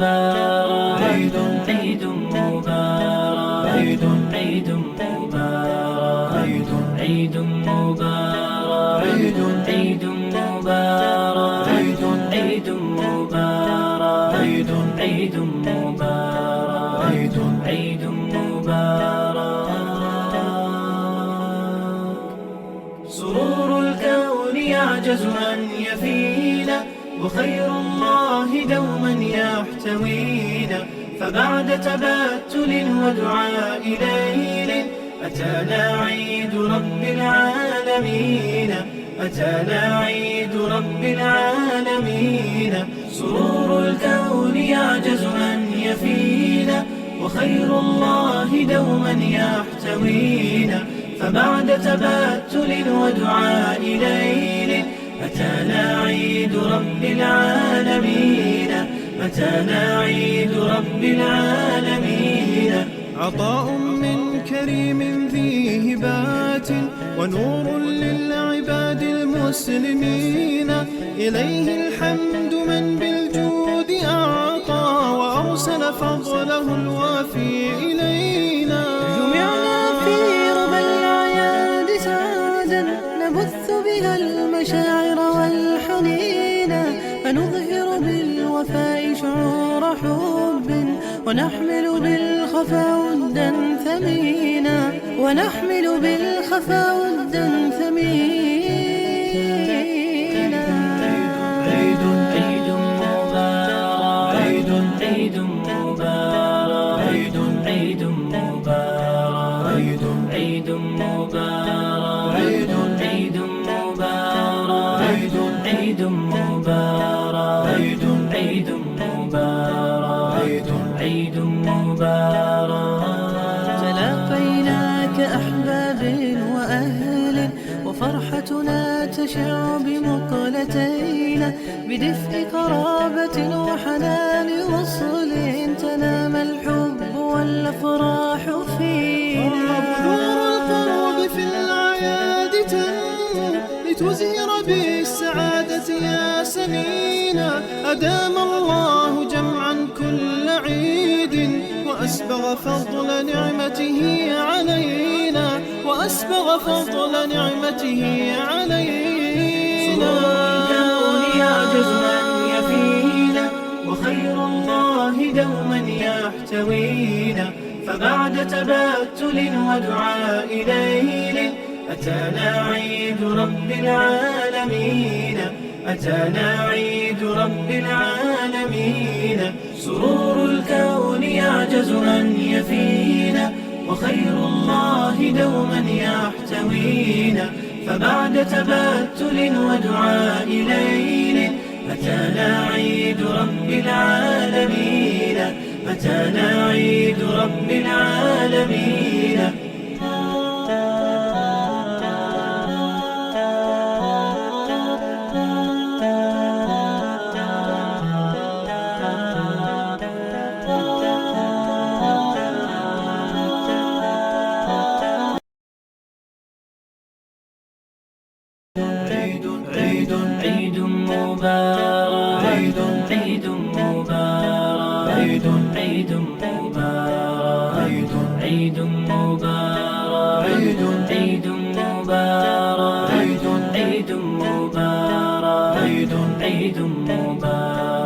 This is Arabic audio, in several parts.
مبارك، عيد مبارك، عيد مبارك، عيد مبارك، عيد مبارك، عيد مبارك، عيد مبارك، عيد مبارك. سرور الكون يعجز أن يفينا، وخير الله دوما يحتوينا. فبعد تبتل ودعاء ليل أتانا عيد رب العالمين، أتانا عيد رب العالمين. سرور الكون يعجز أن يفينا، وخير الله دوما يحتوينا. فبعد تبتل ودعاء ليل أتانا عيد رب العالمين، أتانا عيد رب العالمين. عطاء من كريم ذي هبات، ونور للعباد المسلمين. إليه الحمد من بالجود أعطى، وأرسل فضله الوافي إلينا. جمعنا في ربى الأعياد سعادا، نبث بها المشاعر والحنين. فنظهر بالوفاء شعور حب، ونحمل بالخفا ودا ثمينا، ونحمل بالخفا ودا ثمينا. عيد مبارك، عيد مبارك، عيد مبارك، عيد مبارك، عيد مبارك، عيد مبارك، عيد مبارك، عيد مبارك. تلاقينا كأحباب وأهل، وفرحتنا تشع بمقلتينا. بدفء قرابة وحنان وصل تنام الحب والأفراح فينا. بذور القرب في الأعياد تنمو، لتزهر بالسعادة يا سنينا. أدام الله جمعا كل عيد، وأسبغ فضل نعمته علينا، وأسبغ فضل نعمته علينا. سرور الكون يعجز أن يفينا، وخير الله دوما يحتوينا. فبعد تبتل ودعاء ليل أتانا عيد رب العالمين، أتانا عيد رب العالمين. سرور الكون يعجز أن يفينا، وخير الله دوما يحتوينا. فبعد تبتل ودعاء ليل أتانا عيد رب العالمين، أتانا عيد رب العالمين. عيد مبارك، عيد مبارك، عيد مبارك، عيد مبارك، عيد مبارك، عيد مبارك، عيد مبارك،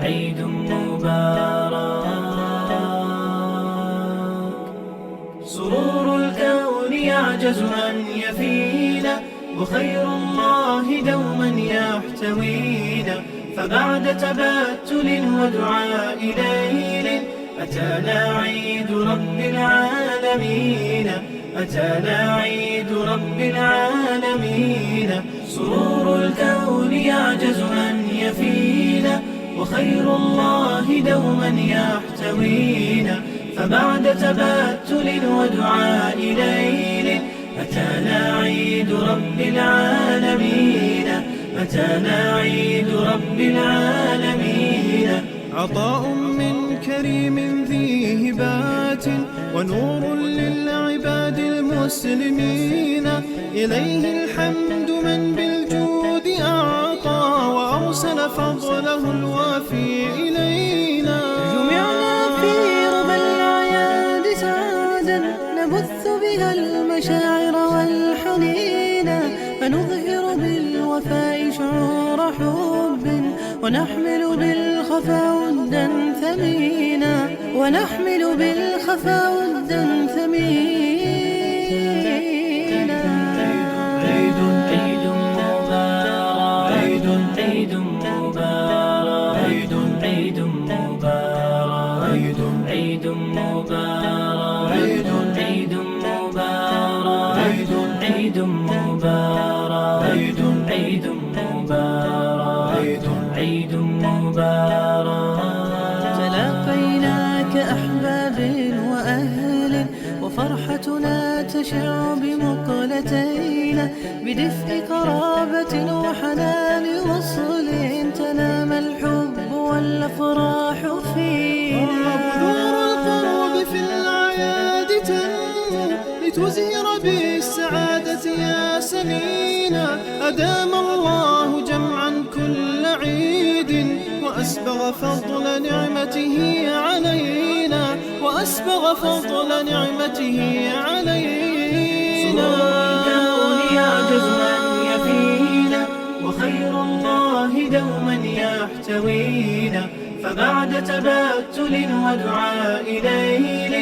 عيد مبارك. سرور الكون يعجز أن يفينا، وخير الله دوما يحتوينا. فبعد تبتل ودعاء ليل أتانا عيد رب العالمين، أتانا عيد رب العالمين. سرور الكون يعجز أن يفينا، وخير الله دوما يحتوينا. فبعد تبتل ودعاء ليل أتانا عيد رب العالمين، أتانا عيد رب العالمين. عطاء من كريم ذي هبات، ونور للعباد المسلمين. إليه الحمد من بالجود أعطى، وأرسل فضله الوافي إلينا. حب ونحمل بالخفا ودا ثمينا ونحمل بالخفا ودا ثمينا. عيد عيد مبارك عيد عيد مبارك عيد عيد مبارك عيد عيد مبارك عيد عيد مبارك عيد عيد مبارك عيد عيد مبارك عيد عيد مبارك. تلاقينا كأحباب وأهل وفرحتنا تشع بمقلتينا بدفء قرابة وحنان وصل تنام الحب والأفراح فينا. بذور القرب في الأعياد تنمو لتزهر بالسعادة يا سنينا. أدام الله جمعا كل عيد وأسبغ فضل نعمته علينا وأسبغ فضل نعمته علينا. الكون يعجز من يفينا وخير الله دوما يحتوينا. فبعد تبتل ودعاء ليل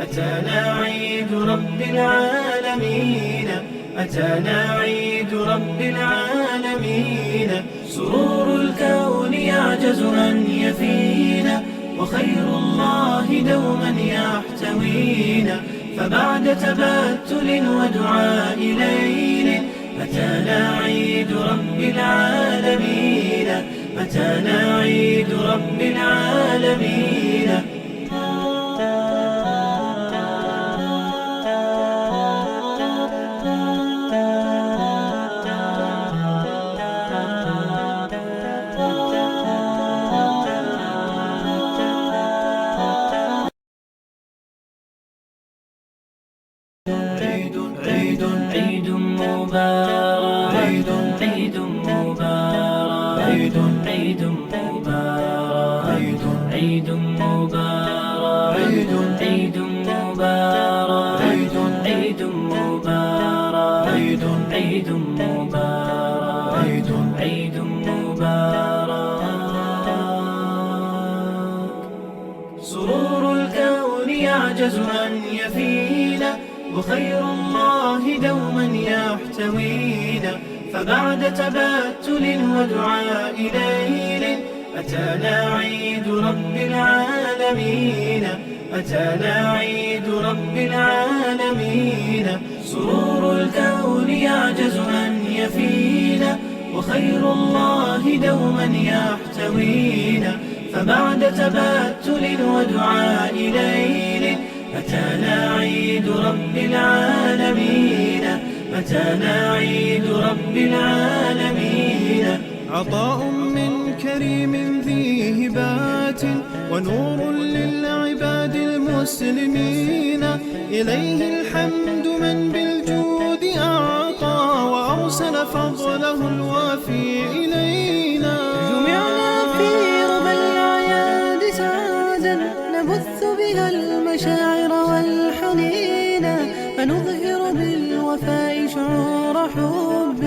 أتانا عيد رب العالمين أتانا عيد رب العالمين. سرور الكون يعجز أن يفينا وخير الله دوما يحتوينا. فبعد تبتل ودعاء ليل أتانا عيد رب العالمين أتانا عيد رب العالمين. عيد عيد عيد مبارك عيد عيد مبارك عيد عيد مبارك عيد عيد مبارك عيد عيد مبارك عيد عيد مبارك عيد عيد مبارك عيد عيد مبارك. سرور الكون يعجز أن يفينا وخير الله دوما يحتوينا. فبعد تبتل ودعاء ليل أتانا عيد رب العالمين أتانا عيد رب العالمين. سرور الكون يعجز أن يفينا وخير الله دوما يحتوينا. فبعد تبتل ودعاء ليل أتانا عيد رب العالمين أتانا عيد رب العالمين. عطاء من كريم ذي هبات ونور للعباد المسلمين. إليه الحمد من بالجود أعطى وأرسل فضله الوافي إلينا. جمعنا في ربى الأعياد سعادا نبث بها المشاعر والحنين. فنظهر بالوفاء شعور حب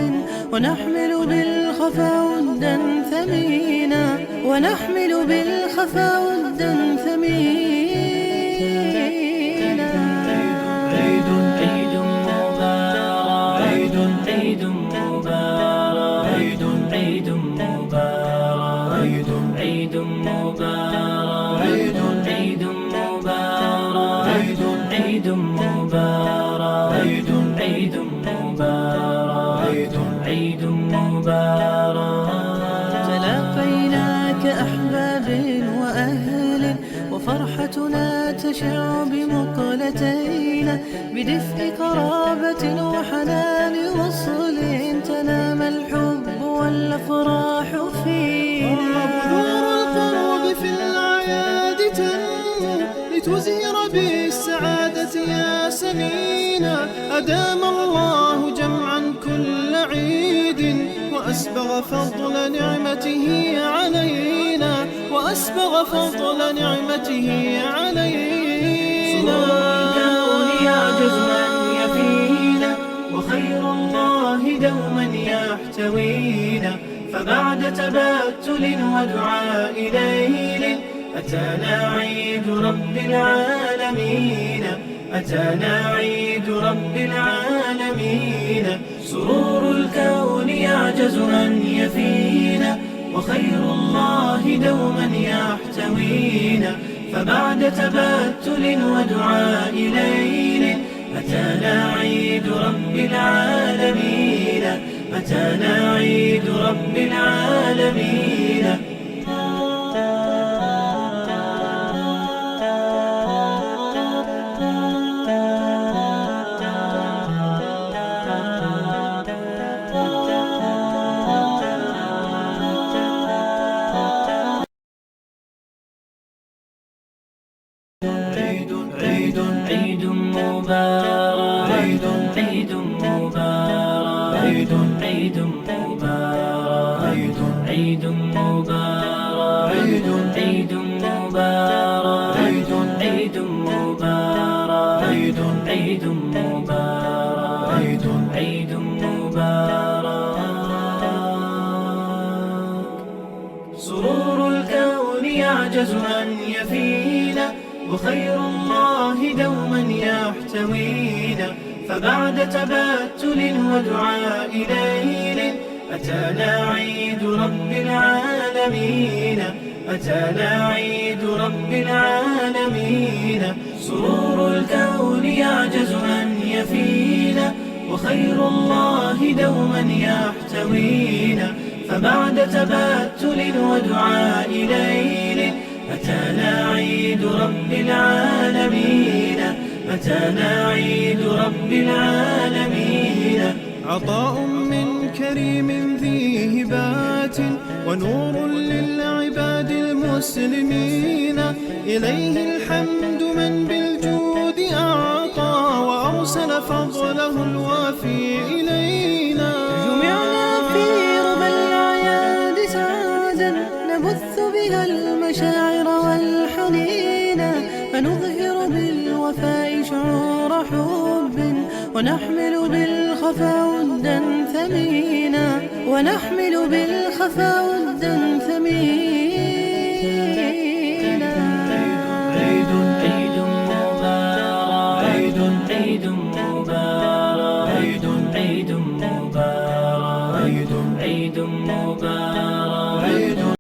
ونحمل بالخفا ودا ثمينا ونحمل بالخفا ودا ثمينا. عيد عيد مبارك عيد عيد مبارك عيد عيد مبارك عيد عيد مبارك عيد عيد مبارك عيد عيد مبارك عيد عيد مبارك عيد عيد مبارك. تلاقينا كأحباب وأهل وفرحتنا تشع بمقلتينا بدفء قرابة وحنان وصل تنام الحب والأفراح فينا. بذور القرب في الأعياد تنمو لتزهر بالسعادة يا سنينا. أدام الله جمعا كل عيد وأسبغ فضل نعمته علينا وأسبغ فضل نعمته علينا. الكون يعجز من يفينا وخير الله دوما يحتوينا. فبعد تبتل ودعاء ليل أتانا عيد رب العالمين، أتانا عيد رب العالمين. سرور الكون يعجز أن يفينا، وخير الله دوما يحتوينا. فبعد تبتل ودعاء ليل أتانا عيد رب العالمين، أتانا عيد رب العالمين. عيد عيد مبارك، عيد عيد مبارك، عيد عيد مبارك، عيد عيد مبارك، عيد عيد مبارك، عيد عيد مبارك، عيد عيد مبارك، عيد عيد مبارك. سرور الكون يعجز أن يفينا، وخير الله دوما يحتوينا. فبعد تبتل ودعاء ليل أتانا عيد رب العالمين، أتانا عيد رب العالمين. سرور الكون يعجز أن يفينا، وخير الله دوما يحتوينا. فبعد تبتل ودعاء ليل أتانا عيد رب العالمين، أتانا عيد رب العالمين. عطاء من كريم ذي هبات، ونور للعباد المسلمين. إليه الحمد من بالجود أعطى، وأرسل فضله الوافي إلينا. جمعنا في ربى الأعياد سعادا، نبث بها المشاعر والحنين، فنظهر بالوفاء شعور حب، ونحمل بالخفا ودا ثمينا، ونحمل بالخفا